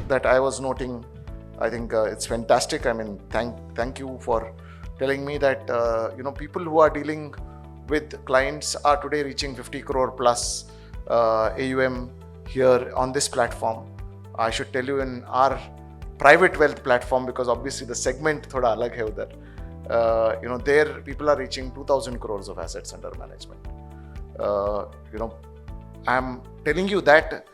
that I was noting, I think it's fantastic. I mean, thank you for telling me that people who are dealing with clients are today reaching 50 crore plus AUM here on this platform. I should tell you, in our private wealth platform, because obviously the segment thoda alag hai udhar, there people are reaching 2000 crores of assets under management. I'm telling you that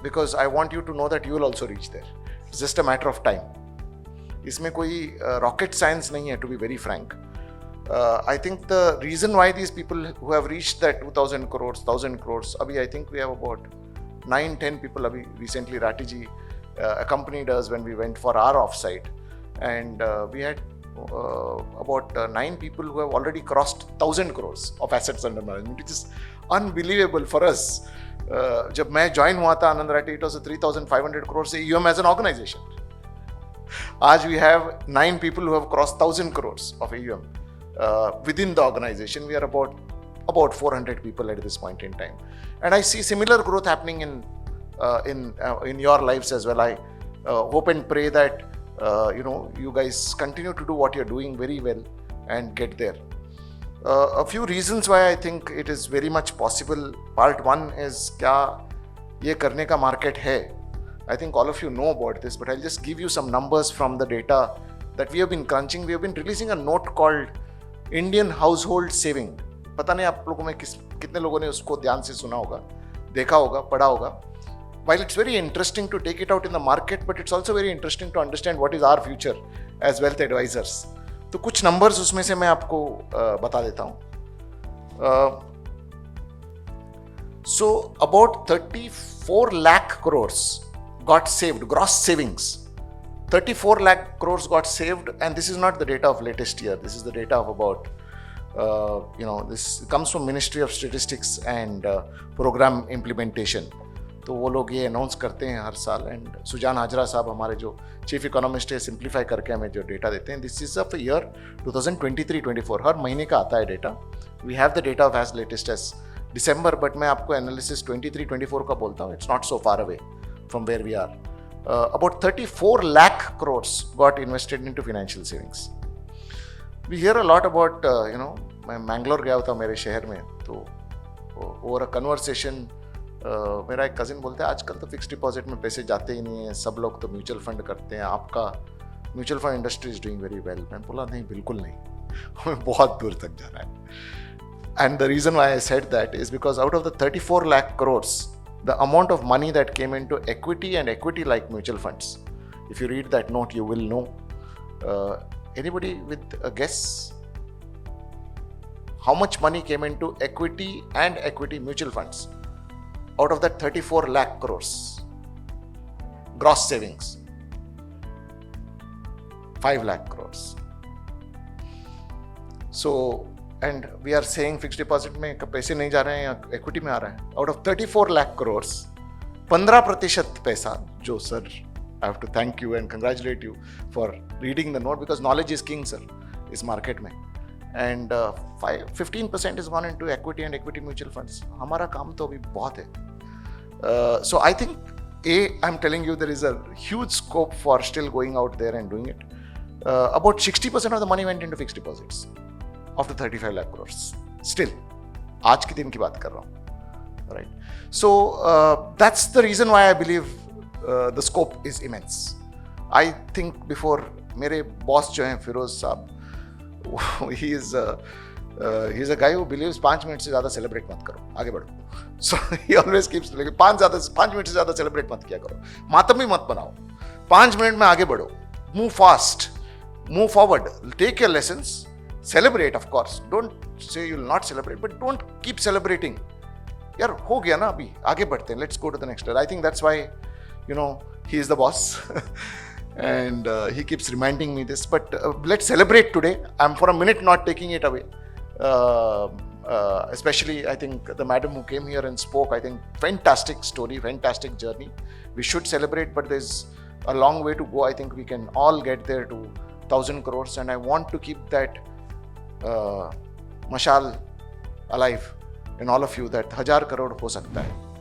because I want you to know that you will also reach there. It's just a matter of time. इसमें कोई rocket science नहीं है, to be very frank. I think the reason why these people who have reached that 2000 crores, 1000 crores, abhi I think we have about 9-10 people. Abhi recently Rati ji accompanied us when we went for our offsite, and we had about 9 people who have already crossed 1000 crores of assets under management, which is unbelievable for us. जब मैं join हुआ था आनंद Rathi, it was a 3500 crores AUM as an organization. आज we have 9 people who have crossed 1000 crores of AUM within the organization. We are about 400 people at this point in time, and I see similar growth happening in your lives as well. I hope and pray that you guys continue to do what you're doing very well and get there. A few reasons why I think it is very much possible. Part one is क्या ये करने का market है. I think all of you know about this, but I'll just give you some numbers from the data that we have been crunching. We have been releasing a note called Indian Household Saving. पता नहीं आप लोगों में कितने लोगों ने उसको ध्यान से सुना होगा, देखा होगा, पढ़ा होगा. While it's very interesting to take it out in the market, but it's also very interesting to understand what is our future as wealth advisors. तो कुछ numbers उसमें से मैं आपको बता देता हूँ. So about 34 lakh crores got saved, gross savings. 34 lakh crores got saved, and this is not the data of latest year. This is the data of about, this comes from Ministry of Statistics and Program Implementation. तो वो लोग ये announce करते हैं हर साल, and Sujan Hazra साहब हमारे जो चीफ इकोनॉमिस्ट है सिंप्लीफाई करके हमें जो डेटा देते हैं. This is of year 2023-24. हर महीने का आता है data. We have the data of as latest as December, but मैं आपको एनालिसिस 23-24 का बोलता हूँ. It's not so far away from where we are. About 34 lakh crores got invested into financial savings. We hear a lot about, मैं मैंगलोर गया था मेरे शहर में, तो ओवर अ कन्वर्सेशन मेरा एक कजिन बोलता है आजकल तो फिक्स डिपॉजिट में पैसे जाते ही नहीं है, सब लोग तो म्यूचुअल फंड करते हैं, आपका mutual fund industry is doing very well. मैंने बोला नहीं, बिल्कुल नहीं, हमें बहुत दूर तक जाना है. And the reason why I said that is because out of the 34 lakh crores, the amount of money that came into equity and equity like mutual funds, if you read that note you will know. Anybody with a guess how much money came into equity and equity mutual funds out of that 34 lakh crores gross savings? 5 lakh crores. So and we are saying fixed deposit में पैसे नहीं जा रहे हैं या equity में आ रहा है. Out of 34 lakh crores, 15% पैसा, जो sir I have to thank you and congratulate you for reading the note, because knowledge is king sir इस market में, and 15% is gone into equity and equity mutual funds. हमारा काम तो अभी बहुत है. So I think I'm telling you there is a huge scope for still going out there and doing it. About 60% of the money went into fixed deposits of the 35 lakh crores. Still, आज के दिन की बात कर रहा हूँ, right? So that's the reason why I believe the scope is immense. I think before मेरे boss जो हैं फिरोज साहब, he is a guy who believes 5 minute से ज़्यादा सेलिब्रेट मत करो, आगे बढ़ो. So he always keeps 5 minute से ज़्यादा सेलिब्रेट मत किया करो, मातम भी मत बनाओ, 5 मिनट में आगे बढ़ो, move fast, move forward, take your lessons. Celebrate, of course. Don't say you'll not celebrate, but don't keep celebrating. यार हो गया ना, अभी आगे बढ़ते हैं. Let's go to the next level. I think that's why, he is the boss, and he keeps reminding me this. But let's celebrate today. I'm for a minute not taking it away. Especially, I think the madam who came here and spoke. I think fantastic story, fantastic journey. We should celebrate, but there's a long way to go. I think we can all get there to 1000 crores, and I want to keep that mashal alive in all of you, that 1000 crore हो सकता है.